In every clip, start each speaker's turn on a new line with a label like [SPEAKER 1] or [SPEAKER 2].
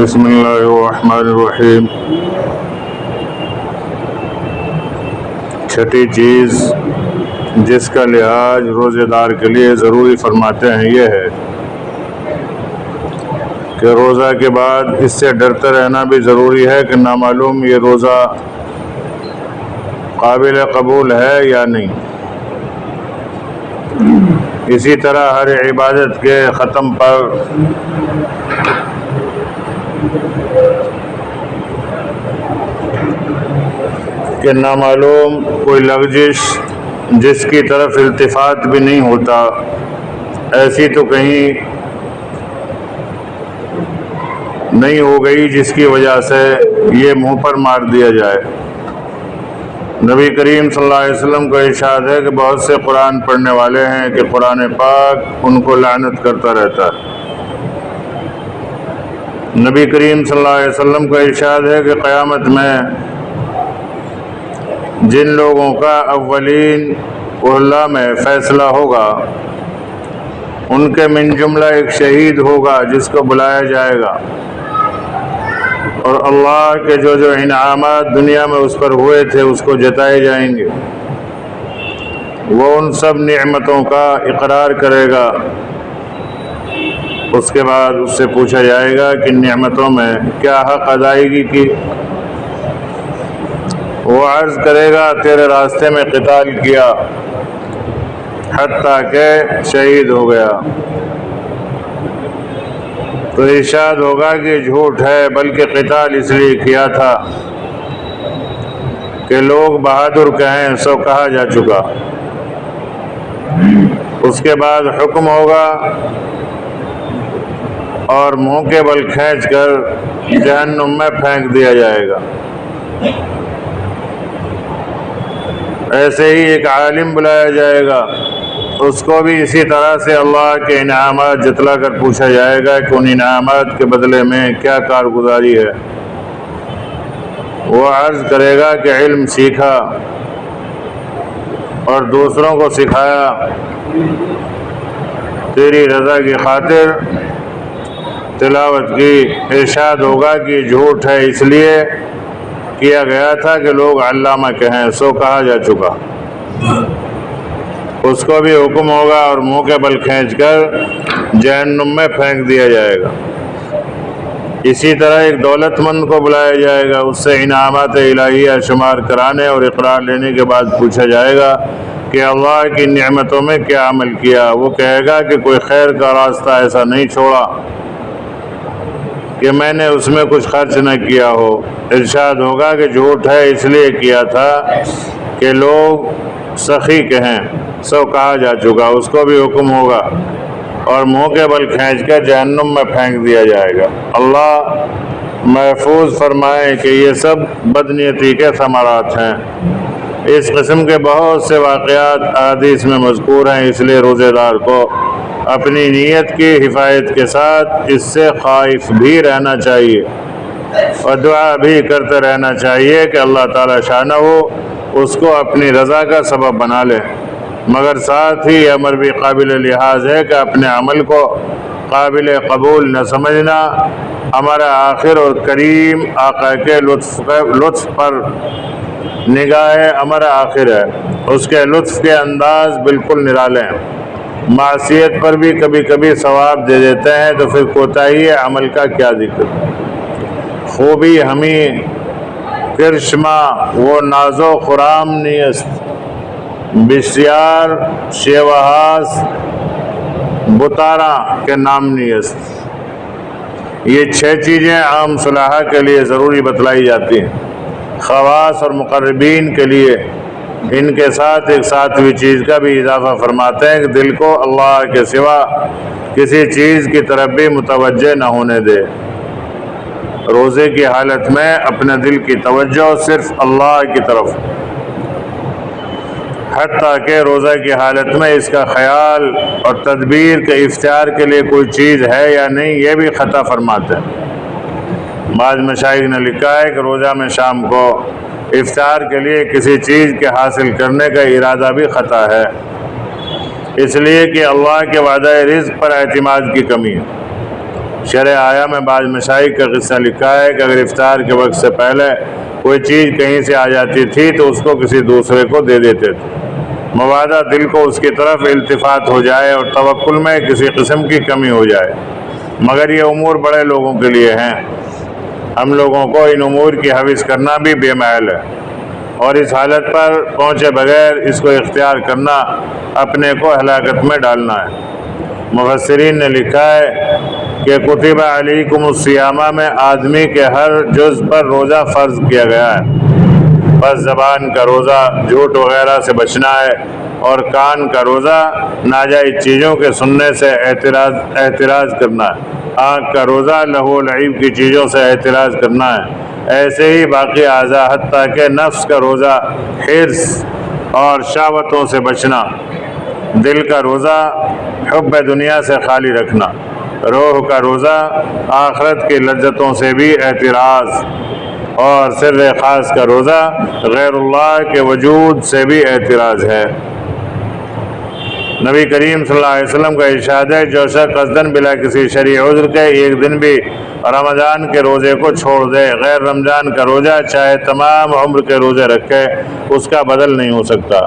[SPEAKER 1] بسم اللہ الرحمن الرحیم۔ چھٹی چیز جس کا لحاظ روزے دار کے لیے ضروری فرماتے ہیں یہ ہے کہ روزہ کے بعد اس سے ڈرتے رہنا بھی ضروری ہے کہ نامعلوم یہ روزہ قابل قبول ہے یا نہیں۔ اسی طرح ہر عبادت کے ختم پر کہ نامعلوم کوئی لغزش جس کی طرف التفات بھی نہیں ہوتا، ایسی تو کہیں نہیں ہو گئی جس کی وجہ سے یہ منہ پر مار دیا جائے۔ نبی کریم صلی اللہ علیہ وسلم کا ارشاد ہے کہ بہت سے قرآن پڑھنے والے ہیں کہ قرآن پاک ان کو لعنت کرتا رہتا ہے۔ نبی کریم صلی اللہ علیہ وسلم کا ارشاد ہے کہ قیامت میں جن لوگوں کا اولین اہلا میں فیصلہ ہوگا ان کے من جملہ ایک شہید ہوگا جس کو بلایا جائے گا، اور اللہ کے جو انعامات دنیا میں اس پر ہوئے تھے اس کو جتائے جائیں گے۔ وہ ان سب نعمتوں کا اقرار کرے گا۔ اس کے بعد اس سے پوچھا جائے گا کہ نعمتوں میں کیا حق ادائیگی کی؟ وہ عرض کرے گا تیرے راستے میں قتال کیا حتیٰ کہ شہید ہو گیا۔ تو ارشاد ہوگا کہ جھوٹ ہے، بلکہ قتال اس لیے کیا تھا کہ لوگ بہادر کہیں، سو کہا جا چکا۔ اس کے بعد حکم ہوگا اور منہ کے بل کھینچ کر جہنم میں پھینک دیا جائے گا۔ ایسے ہی ایک عالم بلایا جائے گا، اس کو بھی اسی طرح سے اللہ کے انعامات جتلا کر پوچھا جائے گا کہ ان انعامات کے بدلے میں کیا کارگزاری ہے۔ وہ عرض کرے گا کہ علم سیکھا اور دوسروں کو سکھایا، تیری رضا کی خاطر تلاوت کی۔ ارشاد ہوگا کہ جھوٹ ہے، اس لیے کیا گیا تھا کہ لوگ علامہ کہیں، سو کہا جا چکا۔ اس کو بھی حکم ہوگا اور منہ کے بل کھینچ کر جہنم میں پھینک دیا جائے گا۔ اسی طرح ایک دولت مند کو بلایا جائے گا، اس سے انعامات الہیہ شمار کرانے اور اقرار لینے کے بعد پوچھا جائے گا کہ اللہ کی نعمتوں میں کیا عمل کیا۔ وہ کہے گا کہ کوئی خیر کا راستہ ایسا نہیں چھوڑا کہ میں نے اس میں کچھ خرچ نہ کیا ہو۔ ارشاد ہوگا کہ جھوٹ ہے، اس لیے کیا تھا کہ لوگ سخی کہیں، سو کہا جا چکا۔ اس کو بھی حکم ہوگا اور منہ کے بل کھینچ کر جہنم میں پھینک دیا جائے گا۔ اللہ محفوظ فرمائے کہ یہ سب بدنیتی کے ثمرات ہیں۔ اس قسم کے بہت سے واقعات احادیث میں مذکور ہیں، اس لیے روزے دار کو اپنی نیت کی حفاظت کے ساتھ اس سے خائف بھی رہنا چاہیے اور دعا بھی کرتے رہنا چاہیے کہ اللہ تعالی شانہ ہو اس کو اپنی رضا کا سبب بنا لے۔ مگر ساتھ ہی امر بھی قابل لحاظ ہے کہ اپنے عمل کو قابل قبول نہ سمجھنا۔ ہمارا آخر اور کریم آقا کے لطف پر نگاہ ہمارا آخر ہے، اس کے لطف کے انداز بالکل نرالے ہیں۔ معصیت پر بھی کبھی کبھی ثواب دے دیتے ہیں، تو پھر کوتاہی عمل کا کیا ذکر۔ خوبی ہمیں کرشمہ وہ ناز و خرام نیست، بسیار شیوہاس بتاراں کے نام نیست۔ یہ 6 چیزیں عام صلاحہ کے لیے ضروری بتلائی جاتی ہیں، خواص اور مقربین کے لیے ان کے ساتھ ایک 7ویں چیز کا بھی اضافہ فرماتے ہیں کہ دل کو اللہ کے سوا کسی چیز کی طرف بھی متوجہ نہ ہونے دے۔ روزے کی حالت میں اپنے دل کی توجہ صرف اللہ کی طرف، حتیٰ کہ روزہ کی حالت میں اس کا خیال اور تدبیر کے اختیار کے لیے کوئی چیز ہے یا نہیں یہ بھی خطا فرماتے ہیں۔ بعض مشائخ نے لکھا ہے کہ روزہ میں شام کو افطار کے لیے کسی چیز کے حاصل کرنے کا ارادہ بھی خطا ہے، اس لیے کہ اللہ کے وعدہ رزق پر اعتماد کی کمی ہے۔ شرح آیا میں بعض مشائخ کا قصہ لکھا ہے کہ اگر افطار کے وقت سے پہلے کوئی چیز کہیں سے آ جاتی تھی تو اس کو کسی دوسرے کو دے دیتے تھے، مبادا دل کو اس کی طرف التفات ہو جائے اور توکل میں کسی قسم کی کمی ہو جائے۔ مگر یہ امور بڑے لوگوں کے لیے ہیں، ہم لوگوں کو ان امور کی حوث کرنا بھی بے محل ہے، اور اس حالت پر پہنچے بغیر اس کو اختیار کرنا اپنے کو ہلاکت میں ڈالنا ہے۔ مفسرین نے لکھا ہے کہ کتب علیکم الصیامہ میں آدمی کے ہر جز پر روزہ فرض کیا گیا ہے، بس زبان کا روزہ جھوٹ وغیرہ سے بچنا ہے، اور کان کا روزہ ناجائز چیزوں کے سننے سے اعتراض کرنا ہے، آنکھ کا روزہ لہو و لعب کی چیزوں سے اعتراض کرنا ہے، ایسے ہی باقی اعضاء حتیٰ کہ نفس کا روزہ حرص اور شہوتوں سے بچنا، دل کا روزہ حب دنیا سے خالی رکھنا، روح کا روزہ آخرت کی لذتوں سے بھی اعتراض، اور سر خاص کا روزہ غیر اللہ کے وجود سے بھی اعتراض ہے۔ نبی کریم صلی اللہ علیہ وسلم کا ارشاد ہے، جو شخص قصداً بلا کسی شرعی عذر کے ایک دن بھی رمضان کے روزے کو چھوڑ دے، غیر رمضان کا روزہ چاہے تمام عمر کے روزے رکھے، اس کا بدل نہیں ہو سکتا۔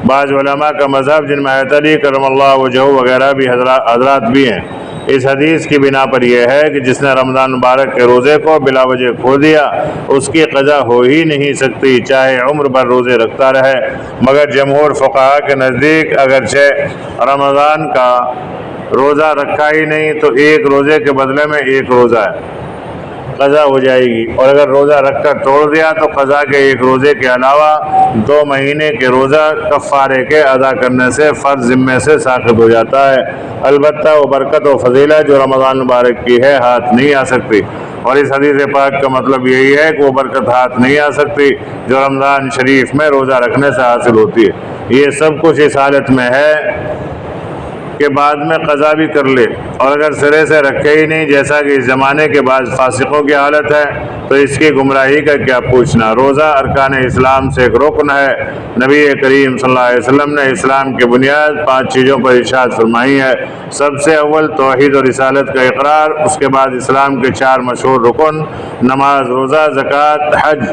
[SPEAKER 1] بعض علماء کا مذہب، جن میں حضرت علی کرم اللہ وجہہ وغیرہ بھی حضرات بھی ہیں، اس حدیث کی بنا پر یہ ہے کہ جس نے رمضان مبارک کے روزے کو بلا وجہ کھو دیا اس کی قضا ہو ہی نہیں سکتی، چاہے عمر بھر روزے رکھتا رہے۔ مگر جمہور فقہا کے نزدیک اگرچہ رمضان کا روزہ رکھا ہی نہیں تو ایک روزے کے بدلے میں ایک روزہ ہے، قضا ہو جائے گی، اور اگر روزہ رکھ کر توڑ دیا تو قضا کے ایک روزے کے علاوہ 2 مہینے کے روزہ کفارے کے ادا کرنے سے فرض ذمے سے ساقط ہو جاتا ہے۔ البتہ وہ برکت و فضیلت جو رمضان مبارک کی ہے ہاتھ نہیں آ سکتی، اور اس حدیث پاک کا مطلب یہی ہے کہ وہ برکت ہاتھ نہیں آ سکتی جو رمضان شریف میں روزہ رکھنے سے حاصل ہوتی ہے۔ یہ سب کچھ اس حالت میں ہے کہ بعد میں قضا بھی کر لے، اور اگر سرے سے رکھے ہی نہیں، جیسا کہ اس زمانے کے بعض فاسقوں کی حالت ہے، تو اس کی گمراہی کا کیا پوچھنا۔ روزہ ارکان اسلام سے ایک رکن ہے۔ نبی کریم صلی اللہ علیہ وسلم نے اسلام کی بنیاد 5 چیزوں پر ارشاد فرمائی ہے۔ سب سے اول توحید اور رسالت کا اقرار، اس کے بعد اسلام کے 4 مشہور رکن، نماز، روزہ، زکوٰۃ، حج۔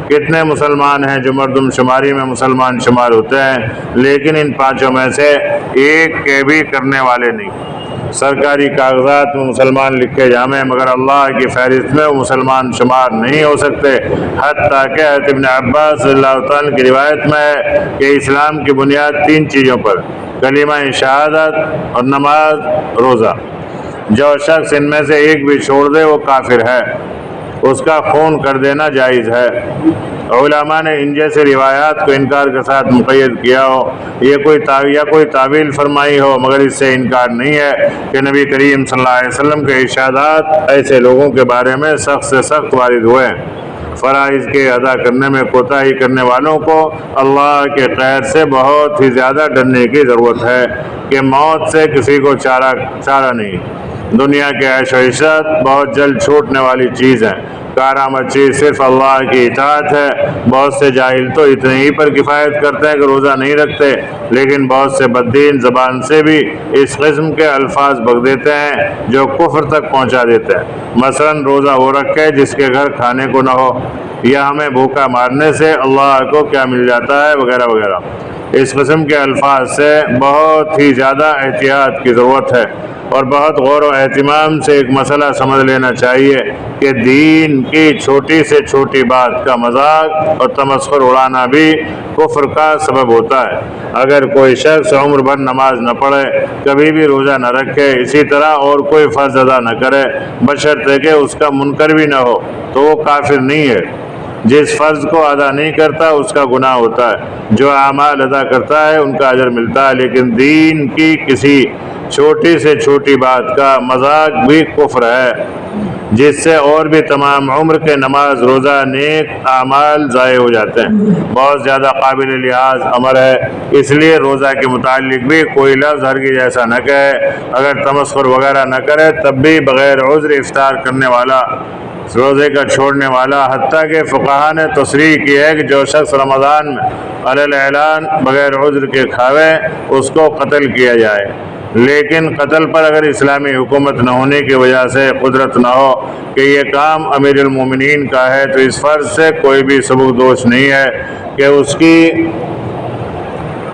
[SPEAKER 1] کتنے مسلمان ہیں جو مردم شماری میں مسلمان شمار ہوتے ہیں، لیکن ان 5 میں سے ایک کے بھی کرنے والے نہیں۔ سرکاری کاغذات میں مسلمان لکھے جامیں، مگر اللہ کی فہرست میں وہ مسلمان شمار نہیں ہو سکتے۔ حتیٰ کہ حضرت ابن عباس رضی اللہ تعالیٰ کی روایت میں ہے کہ اسلام کی بنیاد 3 چیزوں پر، کلمہ شہادت اور نماز، روزہ۔ جو شخص ان میں سے ایک بھی چھوڑ دے وہ کافر ہے، اس کا خون کر دینا جائز ہے۔ علماء نے ان جیسے روایات کو انکار کے ساتھ مقید کیا ہو، یہ کوئی تعویل فرمائی ہو، مگر اس سے انکار نہیں ہے کہ نبی کریم صلی اللہ علیہ وسلم کے ارشادات ایسے لوگوں کے بارے میں سخت سے سخت وارد ہوئے ہیں۔ فرائض کے ادا کرنے میں کوتاہی کرنے والوں کو اللہ کے قہر سے بہت ہی زیادہ ڈرنے کی ضرورت ہے کہ موت سے کسی کو چارہ نہیں۔ دنیا کے عیش و عشرت بہت جلد چھوٹنے والی چیز ہے، کارآمد چیز صرف اللہ کی اطاعت ہے۔ بہت سے جاہل تو اتنے ہی پر کفایت کرتے ہیں کہ روزہ نہیں رکھتے، لیکن بہت سے بددین زبان سے بھی اس قسم کے الفاظ بک دیتے ہیں جو کفر تک پہنچا دیتے ہیں۔ مثلاً روزہ وہ رکھے جس کے گھر کھانے کو نہ ہو، یا ہمیں بھوکا مارنے سے اللہ کو کیا مل جاتا ہے، وغیرہ وغیرہ۔ اس قسم کے الفاظ سے بہت ہی زیادہ احتیاط کی ضرورت ہے، اور بہت غور و اہتمام سے ایک مسئلہ سمجھ لینا چاہیے کہ دین کی چھوٹی سے چھوٹی بات کا مذاق اور تمسخر اڑانا بھی کفر کا سبب ہوتا ہے۔ اگر کوئی شخص عمر بھر نماز نہ پڑھے، کبھی بھی روزہ نہ رکھے، اسی طرح اور کوئی فرض ادا نہ کرے، بشرطے کہ اس کا منکر بھی نہ ہو، تو وہ کافر نہیں ہے۔ جس فرض کو ادا نہیں کرتا اس کا گناہ ہوتا ہے، جو اعمال ادا کرتا ہے ان کا اجر ملتا ہے، لیکن دین کی کسی چھوٹی سے چھوٹی بات کا مذاق بھی کفر ہے، جس سے اور بھی تمام عمر کے نماز، روزہ، نیک اعمال ضائع ہو جاتے ہیں۔ بہت زیادہ قابل لحاظ امر ہے، اس لیے روزہ کے متعلق بھی کوئی لفظ ہرگز ایسا نہ کہے، اگر تمسخر وغیرہ نہ کرے تب بھی بغیر عذر افطار کرنے والا، روزے کا چھوڑنے والا، حتیٰ کہ فقہا نے تصریح کی ہے کہ جو شخص رمضان میں علی الاعلان بغیر عذر کے کھاوے اس کو قتل کیا جائے۔ لیکن قتل پر اگر اسلامی حکومت نہ ہونے کی وجہ سے قدرت نہ ہو کہ یہ کام امیر المومنین کا ہے تو اس فرض سے کوئی بھی سبکدوش نہیں ہے کہ اس کی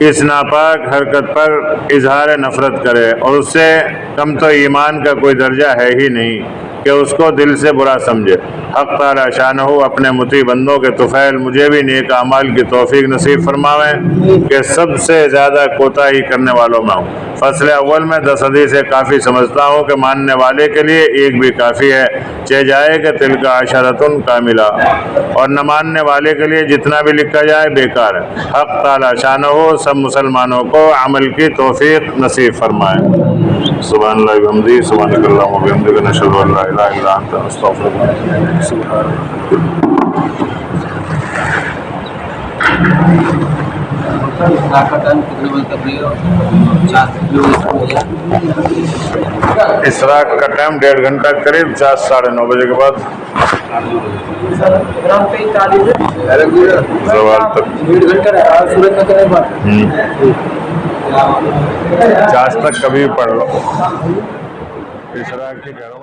[SPEAKER 1] اس ناپاک حرکت پر اظہار نفرت کرے، اور اس سے کم تو ایمان کا کوئی درجہ ہے ہی نہیں کہ اس کو دل سے برا سمجھے۔ حق تعالی شانہ اپنے مطیع بندوں کے طفیل مجھے بھی نیک اعمال کی توفیق نصیب فرماویں کہ سب سے زیادہ کوتاہی کرنے والوں میں ہوں۔ فصل اول میں 10 حدیثیں کافی سمجھتا ہوں کہ ماننے والے کے لیے ایک بھی کافی ہے، چہ جائے کہ تلک عشرۃ کاملہ، اور نہ ماننے والے کے لیے جتنا بھی لکھا جائے بیکار ہے۔ حق تعالی شانہ سب مسلمانوں کو عمل کی توفیق نصیب فرمائے۔ سبحان اللہ وبحمدہ، سبحانک اللہم وبحمدک، نشہد ان لا الہ الا انت، نستغفرک ونتوب الیک۔ اشراق کا ٹائم 1.5 گھنٹہ قریب 9 ساڑھے 9 بجے کے بعد زوال تک 4 تک کبھی بھی پڑھ لو۔ اشراق کی کہہ رہا ہوں۔